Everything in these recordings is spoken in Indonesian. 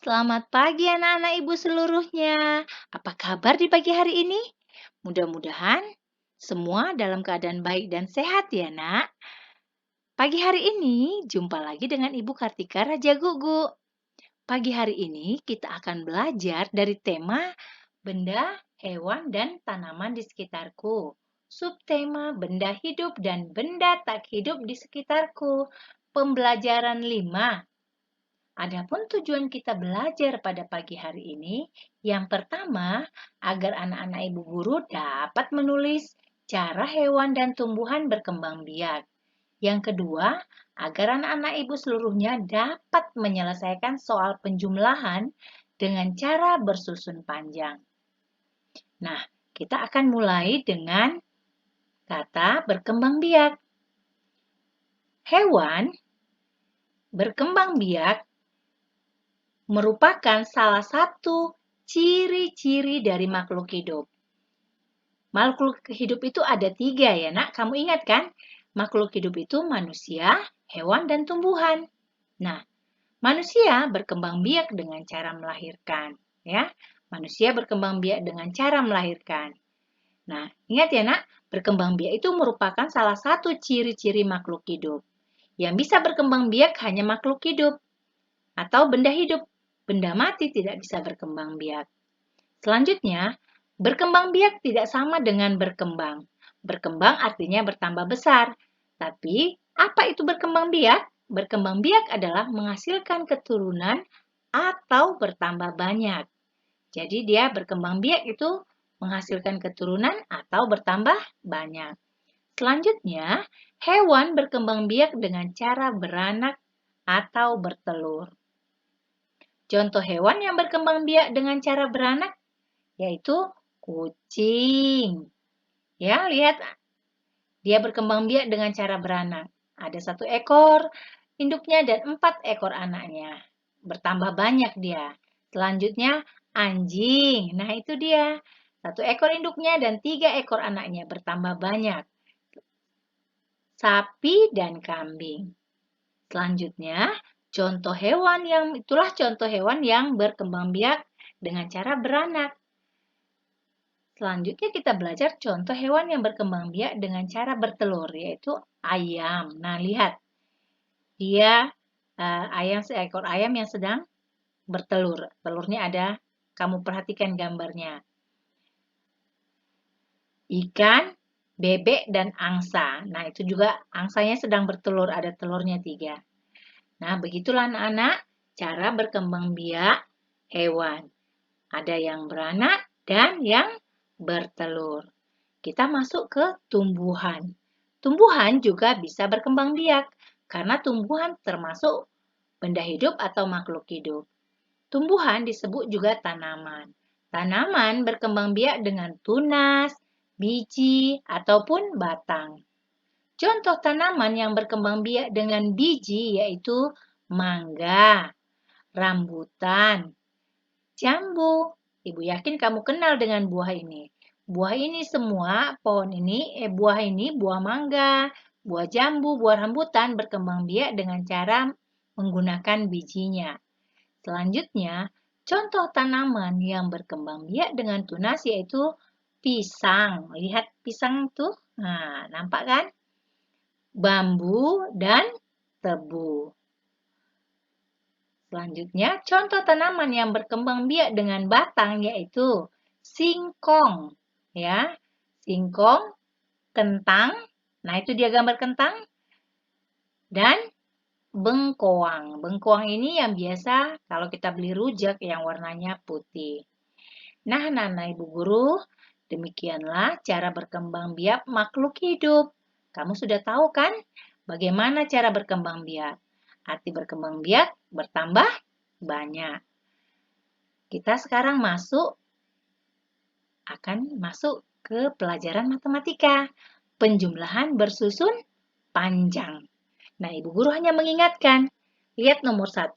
Selamat pagi anak-anak ibu seluruhnya. Apa kabar di pagi hari ini? Mudah-mudahan semua dalam keadaan baik dan sehat ya nak. Pagi hari ini jumpa lagi dengan Ibu Kartika Raja Gugu. Pagi hari ini kita akan belajar dari tema benda, hewan, dan tanaman di sekitarku. Subtema benda hidup dan benda tak hidup di sekitarku. Pembelajaran 5. Adapun tujuan kita belajar pada pagi hari ini, yang pertama, agar anak-anak ibu guru dapat menulis cara hewan dan tumbuhan berkembang biak. Yang kedua, agar anak-anak ibu seluruhnya dapat menyelesaikan soal penjumlahan dengan cara bersusun panjang. Nah, kita akan mulai dengan kata berkembang biak. Hewan berkembang biak merupakan salah satu ciri-ciri dari makhluk hidup. Makhluk hidup itu ada 3 ya nak, kamu ingat kan? Makhluk hidup itu manusia, hewan, dan tumbuhan. Nah, manusia berkembang biak dengan cara melahirkan. Ya, manusia berkembang biak dengan cara melahirkan. Nah, ingat ya nak, berkembang biak itu merupakan salah satu ciri-ciri makhluk hidup. Yang bisa berkembang biak hanya makhluk hidup atau benda hidup. Benda mati tidak bisa berkembang biak. Selanjutnya, berkembang biak tidak sama dengan berkembang. Berkembang artinya bertambah besar. Tapi, apa itu berkembang biak? Berkembang biak adalah menghasilkan keturunan atau bertambah banyak. Jadi, dia berkembang biak itu menghasilkan keturunan atau bertambah banyak. Selanjutnya, hewan berkembang biak dengan cara beranak atau bertelur. Contoh hewan yang berkembang biak dengan cara beranak yaitu kucing. Ya, lihat dia berkembang biak dengan cara beranak. Ada 1 ekor induknya dan 4 ekor anaknya. Bertambah banyak dia. Selanjutnya anjing. Nah, itu dia. 1 ekor induknya dan 3 ekor anaknya bertambah banyak. Sapi dan kambing. Selanjutnya, contoh hewan yang berkembang biak dengan cara beranak. Selanjutnya kita belajar contoh hewan yang berkembang biak dengan cara bertelur, yaitu ayam. Nah, lihat. Dia seekor ayam yang sedang bertelur. Telurnya ada, kamu perhatikan gambarnya. Ikan, bebek, dan angsa. Nah, itu juga angsanya sedang bertelur, ada telurnya 3. Nah, begitulah anak-anak cara berkembang biak hewan. Ada yang beranak dan yang bertelur. Kita masuk ke tumbuhan. Tumbuhan juga bisa berkembang biak karena tumbuhan termasuk benda hidup atau makhluk hidup. Tumbuhan disebut juga tanaman. Tanaman berkembang biak dengan tunas, biji, ataupun batang. Contoh tanaman yang berkembang biak dengan biji yaitu mangga, rambutan, jambu. Ibu yakin kamu kenal dengan buah ini. Buah ini semua, buah ini, buah mangga, buah jambu, buah rambutan berkembang biak dengan cara menggunakan bijinya. Selanjutnya, contoh tanaman yang berkembang biak dengan tunas yaitu pisang. Lihat pisang tuh. Nah, nampak kan? Bambu, dan tebu. Selanjutnya, contoh tanaman yang berkembang biak dengan batang yaitu singkong. Ya, singkong, kentang. Nah, itu dia gambar kentang. Dan bengkoang. Bengkoang ini yang biasa kalau kita beli rujak yang warnanya putih. Nah, ibu guru, demikianlah cara berkembang biak makhluk hidup. Kamu sudah tahu kan bagaimana cara berkembang biak? Arti berkembang biak bertambah banyak. Kita sekarang akan masuk ke pelajaran matematika. Penjumlahan bersusun panjang. Nah, ibu guru hanya mengingatkan. Lihat nomor 1.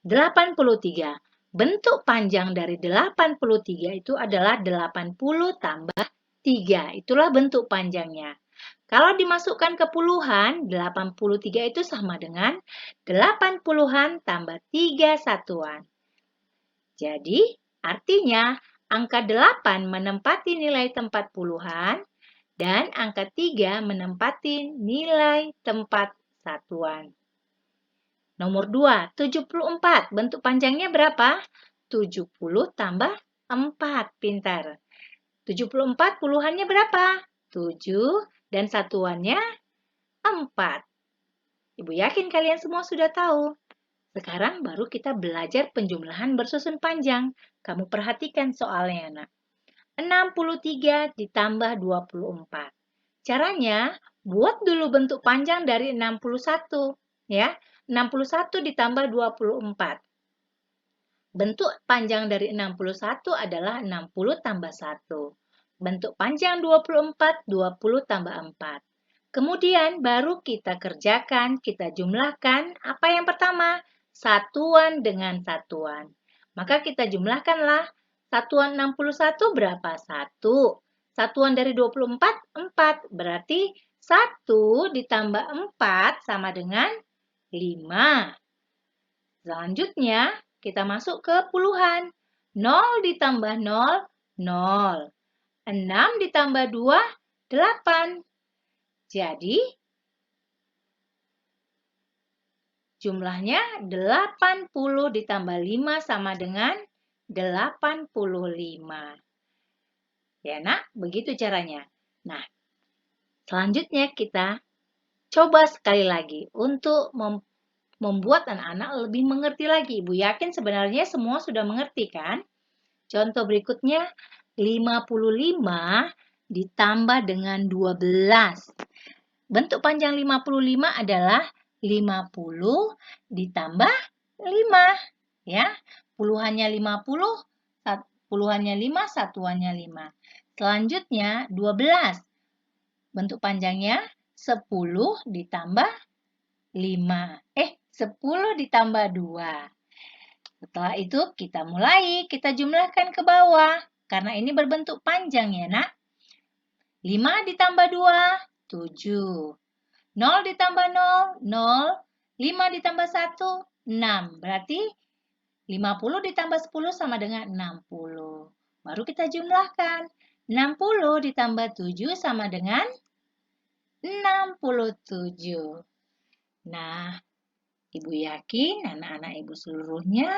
83. Bentuk panjang dari 83 itu adalah 80 tambah 3. Itulah bentuk panjangnya. Kalau dimasukkan ke puluhan, 83 itu sama dengan 80-an tambah 3 satuan. Jadi, artinya angka 8 menempati nilai tempat puluhan dan angka 3 menempati nilai tempat satuan. Nomor 2, 74. Bentuk panjangnya berapa? 70 tambah 4. Pintar. 74 puluhannya berapa? 7 dan satuannya 4. Ibu yakin kalian semua sudah tahu. Sekarang baru kita belajar penjumlahan bersusun panjang. Kamu perhatikan soalnya, Nak. 63 ditambah 24. Caranya, buat dulu bentuk panjang dari 61. Ya, 61 ditambah 24. Bentuk panjang dari 61 adalah 60 tambah 1. Bentuk panjang 24, 20 tambah 4. Kemudian baru kita kerjakan, kita jumlahkan. Apa yang pertama? Satuan dengan satuan. Maka kita jumlahkanlah. Satuan 61 berapa? 1. Satuan dari 24, 4. Berarti 1 ditambah 4 sama dengan 5. Selanjutnya, kita masuk ke puluhan. 0 ditambah 0, 0. 6 ditambah 2, 8. Jadi, jumlahnya 80 ditambah 5 sama dengan 85. Ya, Nak, begitu caranya. Nah, selanjutnya kita coba sekali lagi untuk membuat anak-anak lebih mengerti lagi. Ibu yakin sebenarnya semua sudah mengerti, kan? Contoh berikutnya, 55 ditambah dengan 12. Bentuk panjang 55 adalah 50 ditambah 5. Ya, puluhannya 50, puluhannya 5, satuannya 5. Selanjutnya, 12. Bentuk panjangnya 10 ditambah 5. 10 ditambah 2. Setelah itu kita mulai, kita jumlahkan ke bawah. Karena ini berbentuk panjang ya, Nak. 5 ditambah 2, 7. 0 ditambah 0, 0. 5 ditambah 1, 6. Berarti 50 ditambah 10 sama dengan 60. Baru kita jumlahkan. 60 ditambah 7 sama dengan 67. Nah, Ibu yakin anak-anak Ibu seluruhnya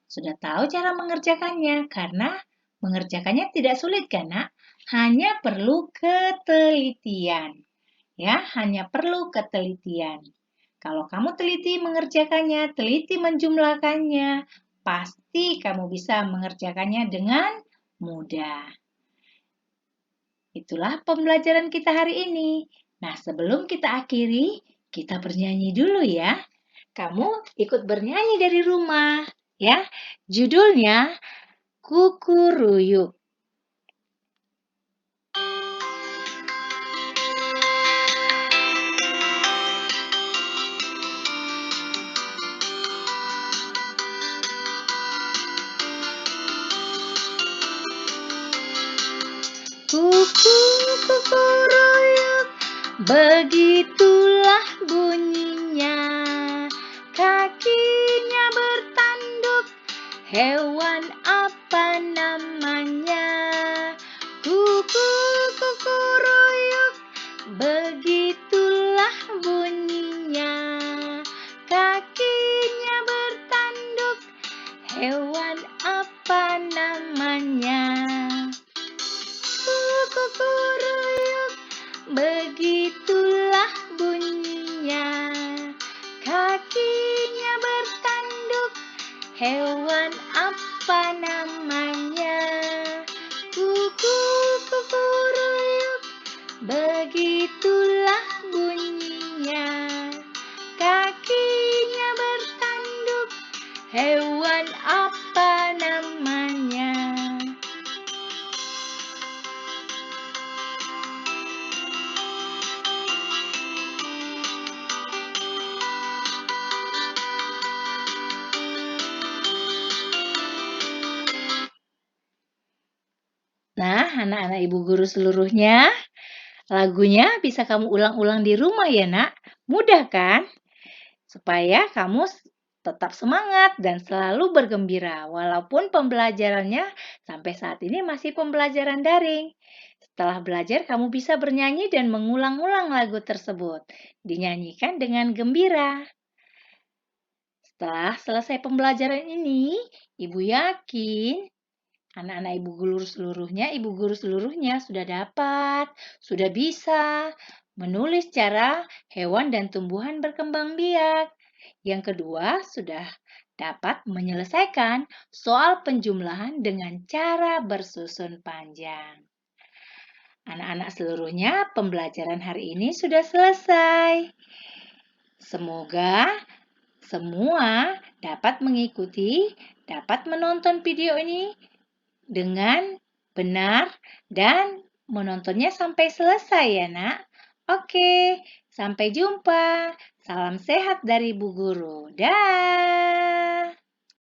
sudah tahu cara mengerjakannya karena mengerjakannya tidak sulit kan, Nak? Hanya perlu ketelitian. Ya, hanya perlu ketelitian. Kalau kamu teliti mengerjakannya, teliti menjumlahkannya, pasti kamu bisa mengerjakannya dengan mudah. Itulah pembelajaran kita hari ini. Nah, sebelum kita akhiri, kita bernyanyi dulu ya. Kamu ikut bernyanyi dari rumah, ya. Judulnya Kukuruyuk. Kukuruyuk, begitulah bunyinya. Kakinya bertanduk, hewan apa namanya? Kukuruyuk, begitulah bunyinya. Kakinya bertanduk, hewan apa namanya? Kukuruyuk, begitulah bunyinya. Kakinya bertanduk, hewan apa namanya? Kukuruyuk, begitulah bunyinya. Kakinya bertanduk, hewan apa namanya? Nah, anak-anak Ibu guru seluruhnya, lagunya bisa kamu ulang-ulang di rumah ya, Nak. Mudah kan? Supaya kamu tetap semangat dan selalu bergembira, walaupun pembelajarannya sampai saat ini masih pembelajaran daring. Setelah belajar, kamu bisa bernyanyi dan mengulang-ulang lagu tersebut, dinyanyikan dengan gembira. Setelah selesai pembelajaran ini, Ibu yakin anak-anak ibu guru seluruhnya sudah bisa menulis cara hewan dan tumbuhan berkembang biak. Yang kedua, sudah dapat menyelesaikan soal penjumlahan dengan cara bersusun panjang. Anak-anak seluruhnya, pembelajaran hari ini sudah selesai. Semoga semua dapat mengikuti, dapat menonton video ini dengan benar dan menontonnya sampai selesai ya, Nak. Oke, sampai jumpa. Salam sehat dari Bu Guru. Dah.